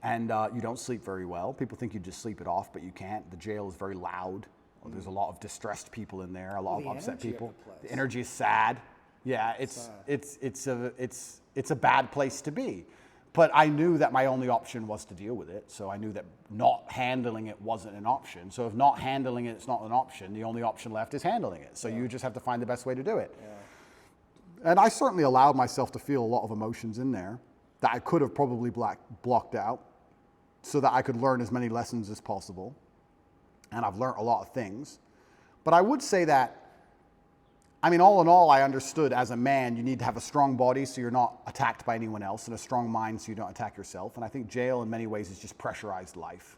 and you don't sleep very well. People think you just sleep it off, but you can't. The jail is very loud. There's a lot of distressed people in there, a lot of upset people. The energy is sad. Yeah, it's a bad place to be. But I knew that my only option was to deal with it. So I knew that not handling it wasn't an option. So if not handling it, it's not an option. The only option left is handling it. So you just have to find the best way to do it. Yeah. And I certainly allowed myself to feel a lot of emotions in there that I could have probably blocked out so that I could learn as many lessons as possible. And I've learned a lot of things. But I would say that, I mean, all in all, I understood as a man, you need to have a strong body so you're not attacked by anyone else, and a strong mind so you don't attack yourself. And I think jail in many ways is just pressurized life.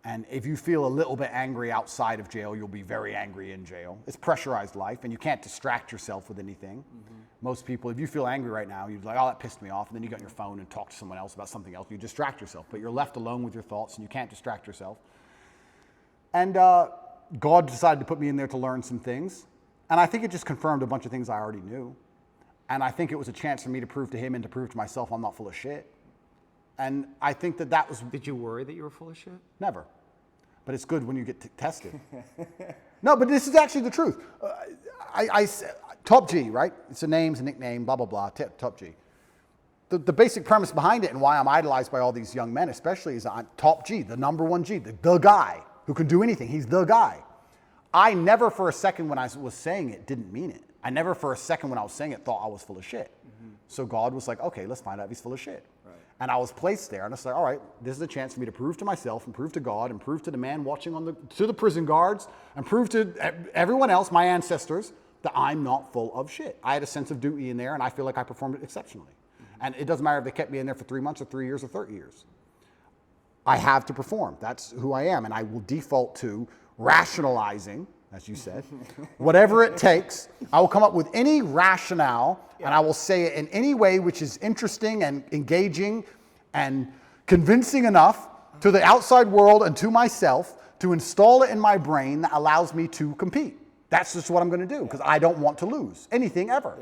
And if you feel a little bit angry outside of jail, you'll be very angry in jail. It's pressurized life, and you can't distract yourself with anything. Mm-hmm. Most people, if you feel angry right now, you're like, oh, that pissed me off. And then you get on your phone and talk to someone else about something else. You distract yourself, but you're left alone with your thoughts, and you can't distract yourself. And God decided to put me in there to learn some things. And I think it just confirmed a bunch of things I already knew. And I think it was a chance for me to prove to him and to prove to myself I'm not full of shit. And I think that was... Did you worry that you were full of shit? Never. But it's good when you get tested. No, but this is actually the truth. Top G, right? It's a name, it's a nickname, blah, blah, blah, Top G. The basic premise behind it and why I'm idolized by all these young men especially is I'm Top G, the number one G, the guy who can do anything. He's the guy. I never for a second when I was saying it didn't mean it. I never for a second when I was saying it thought I was full of shit. Mm-hmm. So God was like, okay, let's find out if he's full of shit. Right. And I was placed there and I was like, all right, this is a chance for me to prove to myself and prove to God and prove to the man watching to the prison guards and prove to everyone else, my ancestors, that I'm not full of shit. I had a sense of duty in there and I feel like I performed it exceptionally. Mm-hmm. And it doesn't matter if they kept me in there for 3 months or 3 years or 30 years. I have to perform. That's who I am. And I will default to rationalizing, as you said, whatever it takes. I will come up with any rationale and I will say it in any way which is interesting and engaging and convincing enough to the outside world and to myself to install it in my brain that allows me to compete. That's just what I'm going to do because I don't want to lose anything ever.